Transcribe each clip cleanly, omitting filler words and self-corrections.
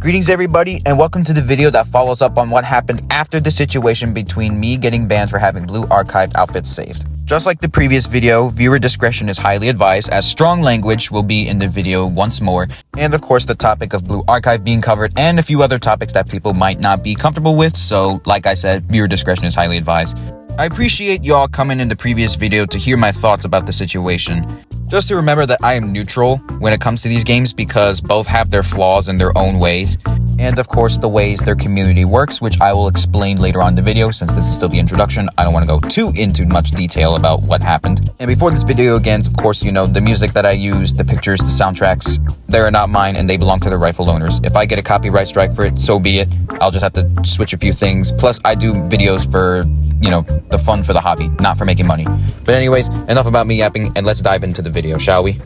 Greetings everybody, and welcome to the video that follows up on what happened after the situation between me getting banned for having blue archived outfits saved. Just like the previous video, viewer discretion is highly advised, as strong language will be in the video once more, and of course the topic of blue archive being covered, and a few other topics that people might not be comfortable with, so like I said, viewer discretion is highly advised. I appreciate y'all coming in the previous video to hear my thoughts about the situation. Just to remember that I am neutral when it comes to these games because both have their flaws in their own ways, and of course the ways their community works, which I will explain later on in the video. Since this is still the introduction, I don't want to go too into much detail about what happened. And before this video begins, of course, you know, the music that I use, the pictures, the soundtracks, they're not mine and they belong to the rightful owners. If I get a copyright strike for it, so be it. I'll just have to switch a few things. Plus, I do videos for, you know, the fun for the hobby, not for making money. But anyways, enough about me yapping, and let's dive into the video, shall we?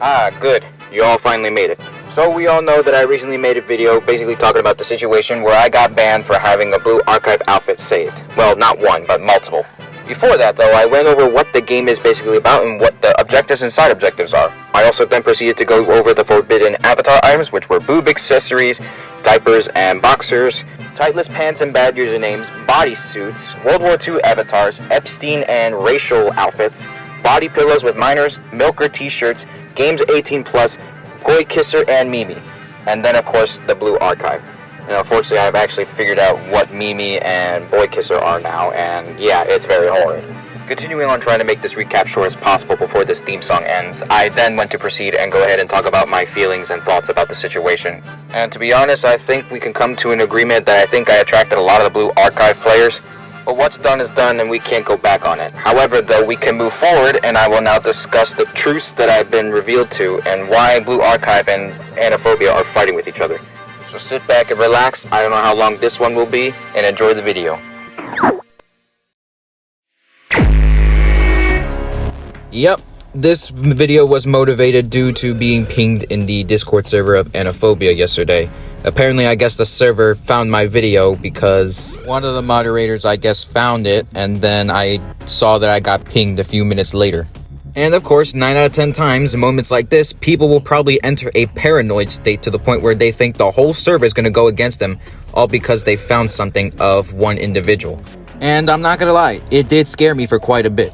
Ah, good. You all finally made it. So we all know that I recently made a video basically talking about the situation where I got banned for having a blue archive outfit saved. Well, not one, but multiple. Before that, though, I went over what the game is basically about and what the objectives and side objectives are. I also then proceeded to go over the forbidden avatar items, which were boob accessories, diapers and boxers, tightless pants and bad usernames, bodysuits, World War II avatars, Epstein and racial outfits, body pillows with minors, milker t-shirts, games 18 plus, boy kisser and Mimi, and then of course the blue archive. And unfortunately I've actually figured out what Mimi and boy kisser are now, and yeah, it's very horrid. Continuing on trying to make this recap short as possible before this theme song ends, I then went to proceed and go ahead and talk about my feelings and thoughts about the situation. And to be honest, I think we can come to an agreement that I think I attracted a lot of the blue archive players. But what's done is done and we can't go back on it. However, though, we can move forward, and I will now discuss the truths that I've been revealed to and why Blue Archive and AniPhobia are fighting with each other. So sit back and relax, I don't know how long this one will be, and enjoy the video. Yep, this video was motivated due to being pinged in the Discord server of AniPhobia yesterday. Apparently, I guess the server found my video because one of the moderators, I guess, found it, and then I saw that I got pinged a few minutes later. And of course, 9 out of 10 times, in moments like this, people will probably enter a paranoid state to the point where they think the whole server is going to go against them, all because they found something of one individual. And I'm not gonna lie, it did scare me for quite a bit.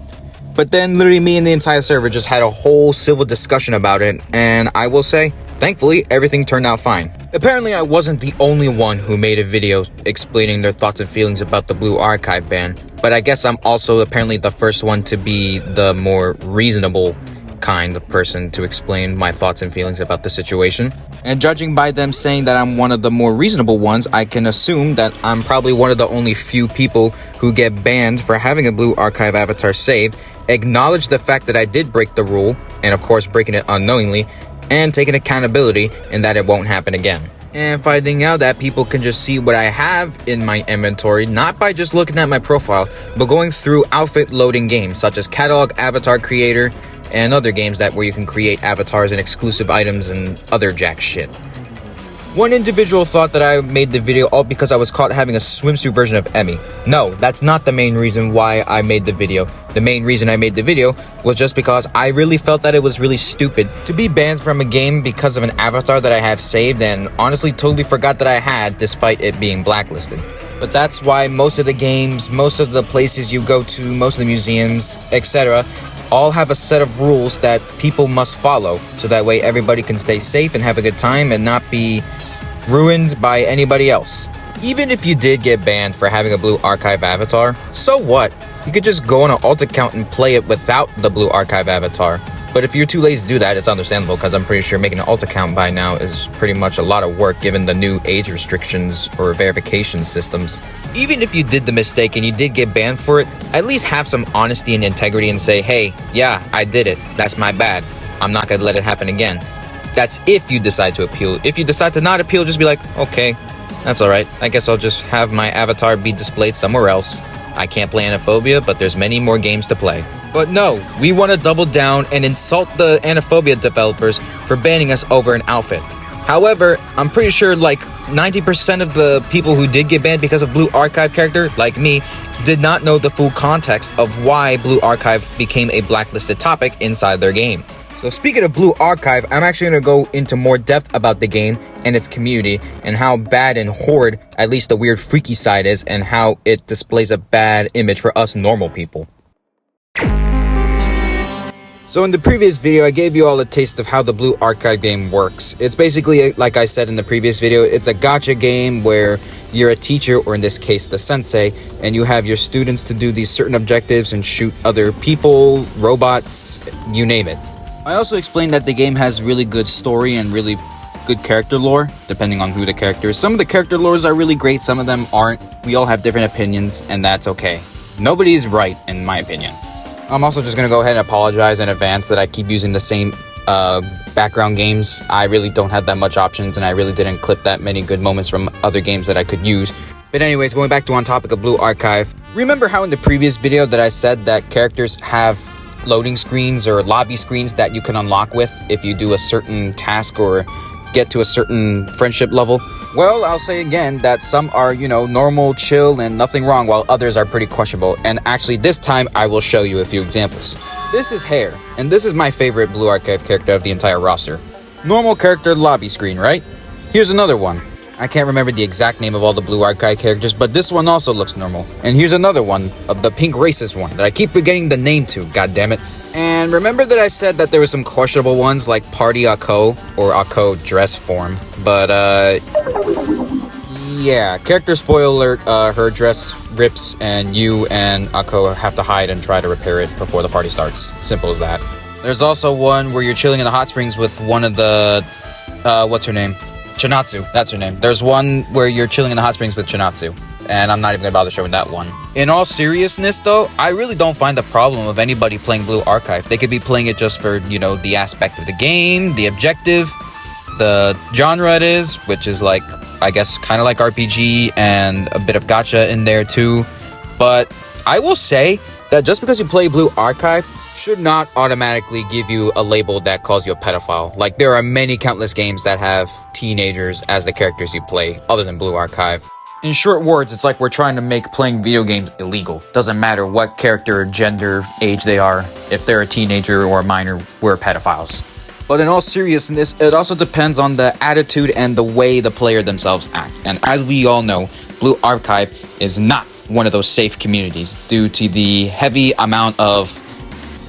But then literally me and the entire server just had a whole civil discussion about it, and I will say, thankfully, everything turned out fine. Apparently, I wasn't the only one who made a video explaining their thoughts and feelings about the blue archive ban, but I guess I'm also apparently the first one to be the more reasonable kind of person to explain my thoughts and feelings about the situation. And judging by them saying that I'm one of the more reasonable ones, I can assume that I'm probably one of the only few people who get banned for having a blue archive avatar saved, acknowledge the fact that I did break the rule, and of course breaking it unknowingly, and taking accountability and that it won't happen again. And finding out that people can just see what I have in my inventory, not by just looking at my profile, but going through outfit loading games such as Catalog, Avatar Creator, and other games where you can create avatars and exclusive items and other jack shit. One individual thought that I made the video all because I was caught having a swimsuit version of Emmy. No, that's not the main reason why I made the video. The main reason I made the video was just because I really felt that it was really stupid to be banned from a game because of an avatar that I have saved and honestly totally forgot that I had despite it being blacklisted. But that's why most of the games, most of the places you go to, most of the museums, etc., all have a set of rules that people must follow, so that way everybody can stay safe and have a good time and not be ruined by anybody else. Even if you did get banned for having a blue archive avatar, so what? You could just go on an alt account and play it without the blue archive avatar. But if you're too lazy to do that, it's understandable, because I'm pretty sure making an alt account by now is pretty much a lot of work given the new age restrictions or verification systems. Even if you did the mistake and you did get banned for it, at least have some honesty and integrity and say, hey, yeah, I did it. That's my bad. I'm not gonna let it happen again. That's if you decide to appeal. If you decide to not appeal, just be like, okay, that's alright. I guess I'll just have my avatar be displayed somewhere else. I can't play AniPhobia, but there's many more games to play. But no, we want to double down and insult the AniPhobia developers for banning us over an outfit. However, I'm pretty sure like 90% of the people who did get banned because of Blue Archive character, like me, did not know the full context of why Blue Archive became a blacklisted topic inside their game. So speaking of Blue Archive, I'm actually going to go into more depth about the game and its community and how bad and horrid, at least the weird freaky side is, and how it displays a bad image for us normal people. So in the previous video, I gave you all a taste of how the Blue Archive game works. It's basically, like I said in the previous video, it's a gacha game where you're a teacher, or in this case, the sensei, and you have your students to do these certain objectives and shoot other people, robots, you name it. I also explained that the game has really good story and really good character lore, depending on who the character is. Some of the character lores are really great, some of them aren't. We all have different opinions, and that's okay. Nobody's right, in my opinion. I'm also just going to go ahead and apologize in advance that I keep using the same background games. I really don't have that much options, and I really didn't clip that many good moments from other games that I could use. But anyways, going back to on topic of Blue Archive, remember how in the previous video that I said that characters have loading screens or lobby screens that you can unlock with if you do a certain task or get to a certain friendship level? Well, I'll say again that some are, normal, chill, and nothing wrong, while others are pretty questionable. And actually, this time, I will show you a few examples. This is Hair, and this is my favorite Blue Archive character of the entire roster. Normal character lobby screen, right? Here's another one. I can't remember the exact name of all the Blue Archive characters, but this one also looks normal. And here's another one, of the pink racist one, that I keep forgetting the name to, goddammit. And remember that I said that there were some questionable ones, like Party Akko, or Akko dress form. But, yeah, character spoiler alert, her dress rips, and you and Akko have to hide and try to repair it before the party starts. Simple as that. There's also one where you're chilling in the hot springs with one of the, what's her name? Chinatsu, that's her name. There's one where you're chilling in the hot springs with Chinatsu, and I'm not even gonna bother showing that one. In all seriousness though, I really don't find the problem of anybody playing Blue Archive. They could be playing it just for, the aspect of the game, the objective, the genre it is, which is like, I guess, kind of like RPG and a bit of gacha in there too. But I will say that just because you play Blue Archive should not automatically give you a label that calls you a pedophile. Like, there are many countless games that have teenagers as the characters you play, other than Blue Archive. In short words, it's like we're trying to make playing video games illegal. Doesn't matter what character, gender, age they are. If they're a teenager or a minor, we're pedophiles. But in all seriousness, it also depends on the attitude and the way the player themselves act. And as we all know, Blue Archive is not one of those safe communities due to the heavy amount of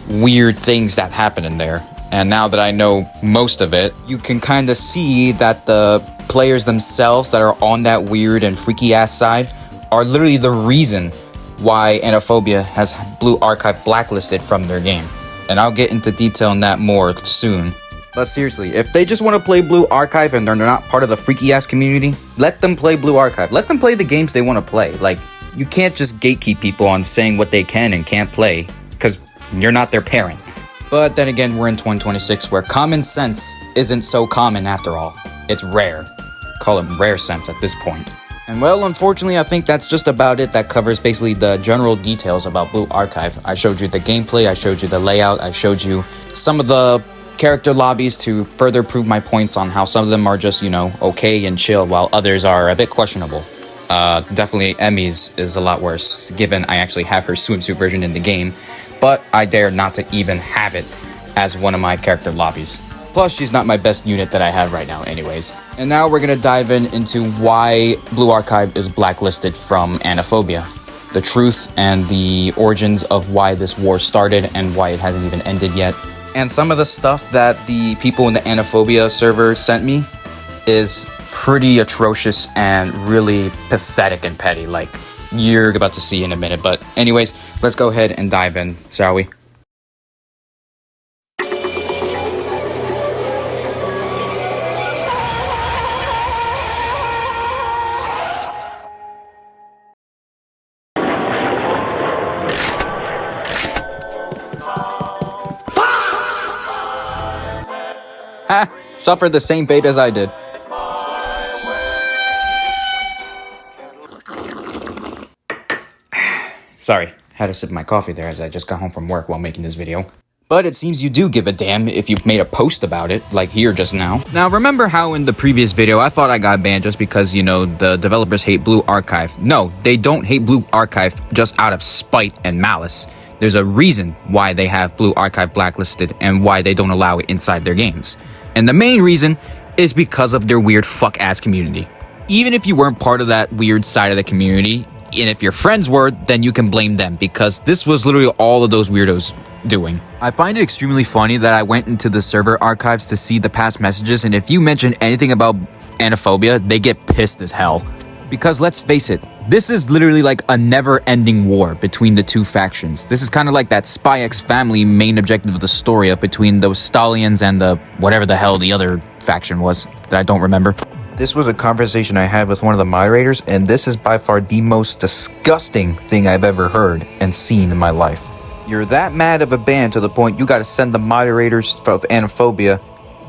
weird things that happen in there. And now that I know most of it, you can kind of see that the players themselves that are on that weird and freaky ass side are literally the reason why AniPhobia has Blue Archive blacklisted from their game. And I'll get into detail on that more soon. But seriously, if they just want to play Blue Archive and they're not part of the freaky ass community, let them play Blue Archive. Let them play the games they want to play. Like, you can't just gatekeep people on saying what they can and can't play, because you're not their parent. But then again, we're in 2026 where common sense isn't so common after all. It's rare. Call it rare sense at this point. And well, unfortunately, I think that's just about it. That covers basically the general details about Blue Archive. I showed you the gameplay, I showed you the layout, I showed you some of the character lobbies to further prove my points on how some of them are just, okay and chill, while others are a bit questionable. Definitely Emmy's is a lot worse, given I actually have her swimsuit version in the game, but I dare not to even have it as one of my character lobbies. Plus, she's not my best unit that I have right now anyways. And now we're gonna dive into why Blue Archive is blacklisted from AniPhobia. The truth and the origins of why this war started and why it hasn't even ended yet. And some of the stuff that the people in the AniPhobia server sent me is pretty atrocious and really pathetic and petty, like you're about to see in a minute. But anyways, let's go ahead and dive in, shall we? suffered the same fate as I did. Sorry, had to sip my coffee there as I just got home from work while making this video. But it seems you do give a damn if you've made a post about it, like here just now. Now, remember how in the previous video I thought I got banned just because, you know, the developers hate Blue Archive? No, they don't hate Blue Archive just out of spite and malice. There's a reason why they have Blue Archive blacklisted and why they don't allow it inside their games. And the main reason is because of their weird fuck-ass community. Even if you weren't part of that weird side of the community, and if your friends were, then you can blame them, because this was literally all of those weirdos doing. I find it extremely funny that I went into the server archives to see the past messages, and if you mention anything about AniPhobia, they get pissed as hell. Because let's face it, this is literally like a never-ending war between the two factions. This is kind of like that Spy X Family main objective of the story between those Stallions and the whatever the hell the other faction was that I don't remember. This was a conversation I had with one of the moderators, and this is by far the most disgusting thing I've ever heard and seen in my life. You're that mad of a ban to the point you gotta send the moderators of AniPhobia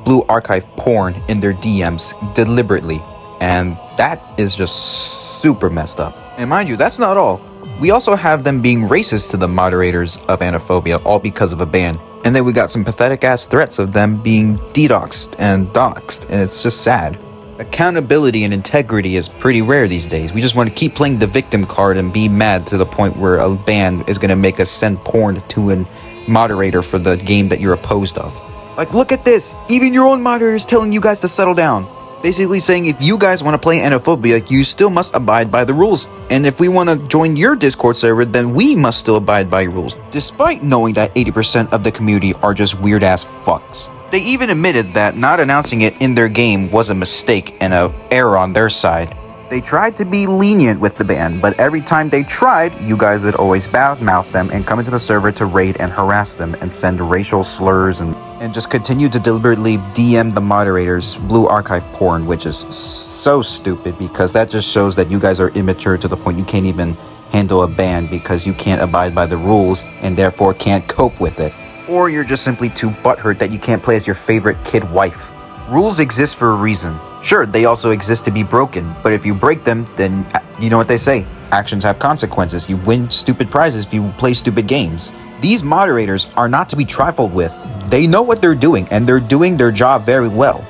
Blue Archive porn in their DMs deliberately. And that is just super messed up. And mind you, that's not all. We also have them being racist to the moderators of AniPhobia, all because of a ban. And then we got some pathetic ass threats of them being DDoXed and doxed, and it's just sad. Accountability and integrity is pretty rare these days. We just want to keep playing the victim card and be mad to the point where a ban is going to make us send porn to a moderator for the game that you're opposed of. Like, look at this! Even your own moderator is telling you guys to settle down. Basically saying if you guys want to play AniPhobia, you still must abide by the rules. And if we want to join your Discord server, then we must still abide by rules. Despite knowing that 80% of the community are just weird ass fucks. They even admitted that not announcing it in their game was a mistake and an error on their side. They tried to be lenient with the ban, but every time they tried, you guys would always badmouth them and come into the server to raid and harass them and send racial slurs and just continue to deliberately DM the moderators Blue Archive porn, which is so stupid because that just shows that you guys are immature to the point you can't even handle a ban because you can't abide by the rules and therefore can't cope with it. Or you're just simply too butthurt that you can't play as your favorite kid wife. Rules exist for a reason. Sure, they also exist to be broken, but if you break them, then you know what they say. Actions have consequences. You win stupid prizes if you play stupid games. These moderators are not to be trifled with. They know what they're doing, and they're doing their job very well.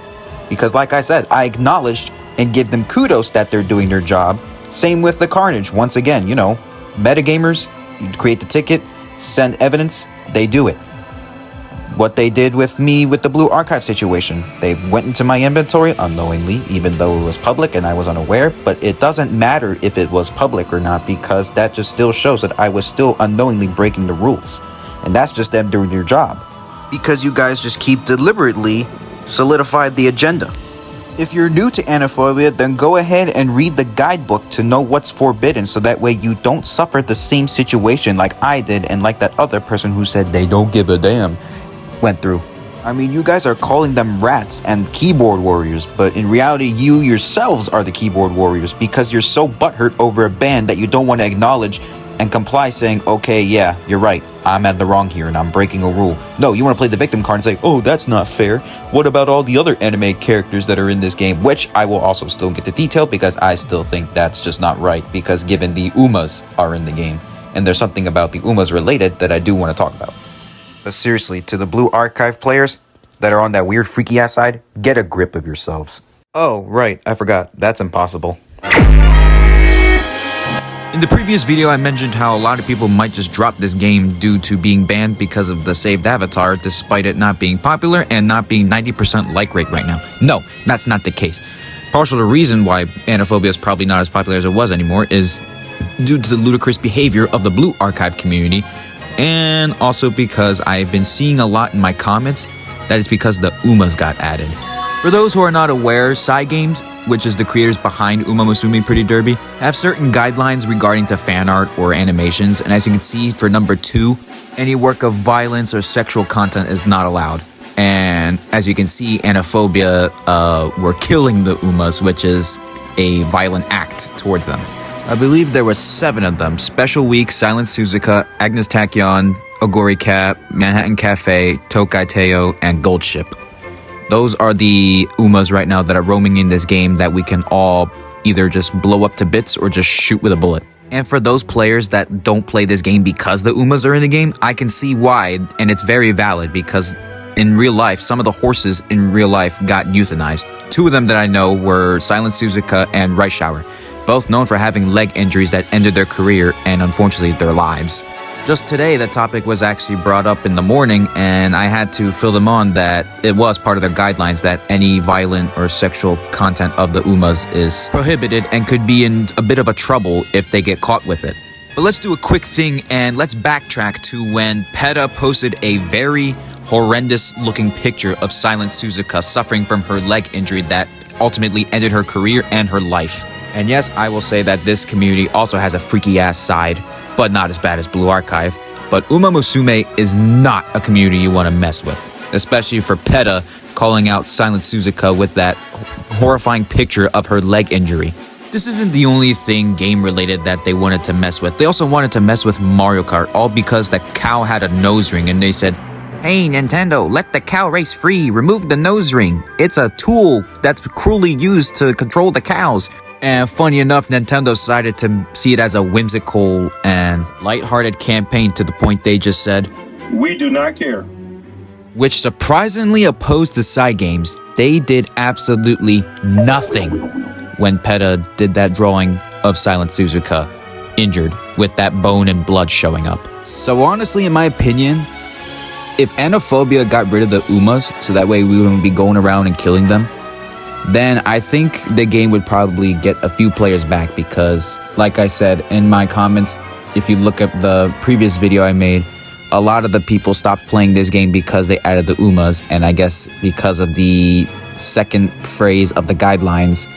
Because like I said, I acknowledged and give them kudos that they're doing their job. Same with the Carnage. Once again, you know, metagamers, you create the ticket, send evidence, they do it. What they did with me with the Blue Archive situation. They went into my inventory unknowingly, even though it was public and I was unaware, but it doesn't matter if it was public or not because that just still shows that I was still unknowingly breaking the rules. And that's just them doing their job. Because you guys just keep deliberately solidified the agenda. If you're new to AniPhobia, then go ahead and read the guidebook to know what's forbidden so that way you don't suffer the same situation like I did and like that other person who said they don't give a damn went through. I mean, you guys are calling them rats and keyboard warriors, but in reality, you yourselves are the keyboard warriors because you're so butthurt over a ban that you don't want to acknowledge and comply saying, okay, yeah, you're right, I'm at the wrong here and I'm breaking a rule. No, you want to play the victim card and say, oh, that's not fair. What about all the other anime characters that are in this game? Which I will also still get to detail because I still think that's just not right because given the Umas are in the game and there's something about the Umas related that I do want to talk about. But seriously, to the Blue Archive players that are on that weird freaky ass side, get a grip of yourselves. Oh, right, I forgot. That's impossible. In the previous video, I mentioned how a lot of people might just drop this game due to being banned because of the saved avatar, despite it not being popular and not being 90% like rate right now. No, that's not the case. Partial to the reason why AniPhobia is probably not as popular as it was anymore is due to the ludicrous behavior of the Blue Archive community, and also because I've been seeing a lot in my comments that it's because the Umas got added. For those who are not aware, Cygames, which is the creators behind Uma Musume Pretty Derby, have certain guidelines regarding to fan art or animations, and as you can see for number 2, any work of violence or sexual content is not allowed. And as you can see, AniPhobia were killing the Umas, which is a violent act towards them. I believe there were 7 of them: Special Week, Silent Suzuka, Agnes Tachyon, Ogori Cat, Manhattan Cafe, Tokai Teo, and Gold Ship. Those are the Umas right now that are roaming in this game that we can all either just blow up to bits or just shoot with a bullet. And for those players that don't play this game because the Umas are in the game, I can see why, and it's very valid because in real life, some of the horses in real life got euthanized. Two of them that I know were Silent Suzuka and Rice Shower, both known for having leg injuries that ended their career and unfortunately their lives. Just today, the topic was actually brought up in the morning, and I had to fill them on that it was part of their guidelines that any violent or sexual content of the Umas is prohibited and could be in a bit of a trouble if they get caught with it. But let's do a quick thing and let's backtrack to when PETA posted a very horrendous looking picture of Silent Suzuka suffering from her leg injury that ultimately ended her career and her life. And yes, I will say that this community also has a freaky ass side, but not as bad as Blue Archive. But Uma Musume is not a community you want to mess with, especially for PETA calling out Silent Suzuka with that horrifying picture of her leg injury. This isn't the only thing game related that they wanted to mess with. They also wanted to mess with Mario Kart, all because the cow had a nose ring and they said, "Hey Nintendo, let the cow race free, remove the nose ring. It's a tool that's cruelly used to control the cows." And funny enough, Nintendo decided to see it as a whimsical and lighthearted campaign to the point they just said, "We do not care." Which surprisingly opposed to side games. They did absolutely nothing when PETA did that drawing of Silent Suzuka injured with that bone and blood showing up. So honestly, in my opinion, if AniPhobia got rid of the Umas so that way we wouldn't be going around and killing them, then I think the game would probably get a few players back because, like I said in my comments, if you look at the previous video I made, a lot of the people stopped playing this game because they added the Umas, and I guess because of the second phrase of the guidelines,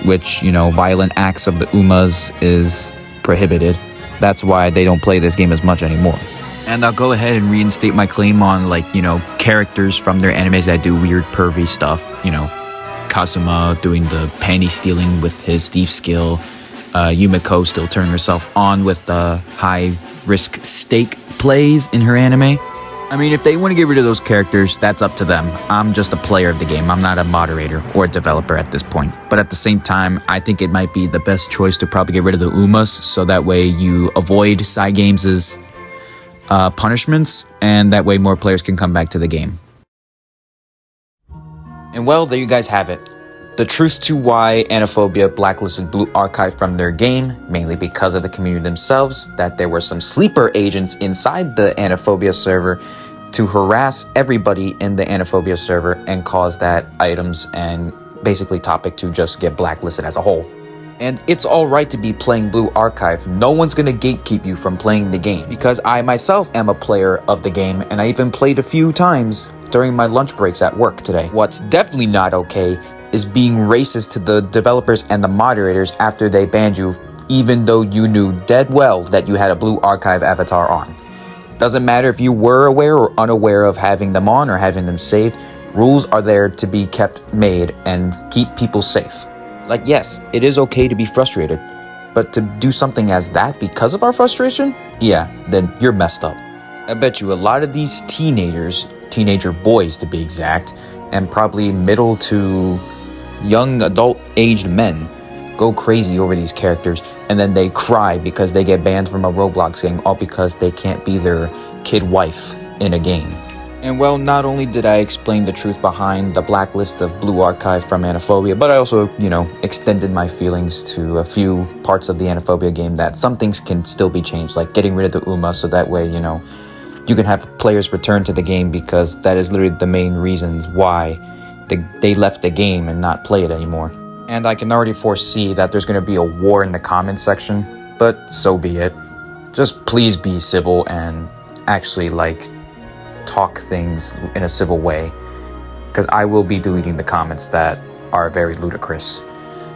which, you know, violent acts of the Umas is prohibited. That's why they don't play this game as much anymore. And I'll go ahead and reinstate my claim on, like, you know, characters from their animes that do weird pervy stuff, you know, Kazuma doing the panty stealing with his thief skill, Yumiko still turning herself on with the high risk stake plays in her anime. I mean, if they want to get rid of those characters, that's up to them. I'm just a player of the game. I'm not a moderator or a developer at this point. But at the same time, I think it might be the best choice to probably get rid of the Umas so that way you avoid side games' punishments, and that way more players can come back to the game. And well, there you guys have it. The truth to why AniPhobia blacklisted Blue Archive from their game, mainly because of the community themselves, that there were some sleeper agents inside the AniPhobia server to harass everybody in the AniPhobia server and cause that items and basically topic to just get blacklisted as a whole. And it's alright to be playing Blue Archive. No one's gonna gatekeep you from playing the game, because I myself am a player of the game and I even played a few times during my lunch breaks at work today. What's definitely not okay is being racist to the developers and the moderators after they banned you, even though you knew dead well that you had a Blue Archive avatar on. Doesn't matter if you were aware or unaware of having them on or having them saved, rules are there to be kept made and keep people safe. Like, yes, it is okay to be frustrated, but to do something as that because of our frustration? Yeah, then you're messed up. I bet you a lot of these teenager boys to be exact, and probably middle to young adult aged men go crazy over these characters, and then they cry because they get banned from a Roblox game, all because they can't be their kid wife in a game. And well, not only did I explain the truth behind the blacklist of Blue Archive from AniPhobia, but I also, you know, extended my feelings to a few parts of the AniPhobia game that some things can still be changed, like getting rid of the Uma so that way, you know, you can have players return to the game, because that is literally the main reasons why they left the game and not play it anymore. And I can already foresee that there's going to be a war in the comments section, but so be it. Just please be civil and actually, like, talk things in a civil way, because I will be deleting the comments that are very ludicrous.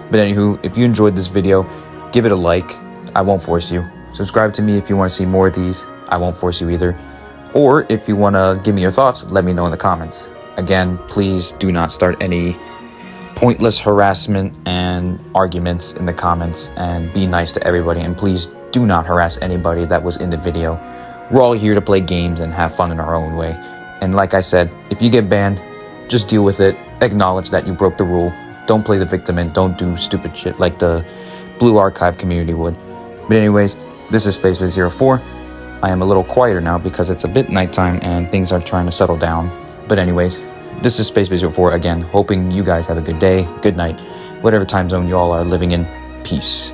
But anywho, if you enjoyed this video, give it a like. I won't force you. Subscribe to me if you want to see more of these. I won't force you either. Or if you want to give me your thoughts, let me know in the comments. Again, please do not start any pointless harassment and arguments in the comments, and be nice to everybody, and please do not harass anybody that was in the video. We're all here to play games and have fun in our own way. And like I said, if you get banned, just deal with it. Acknowledge that you broke the rule. Don't play the victim and don't do stupid shit like the Blue Archive community would. But anyways, this is SpaceViz04. I am a little quieter now because it's a bit nighttime and things are trying to settle down. But anyways, this is SpaceViz04 again, hoping you guys have a good day, good night, whatever time zone you all are living in. Peace.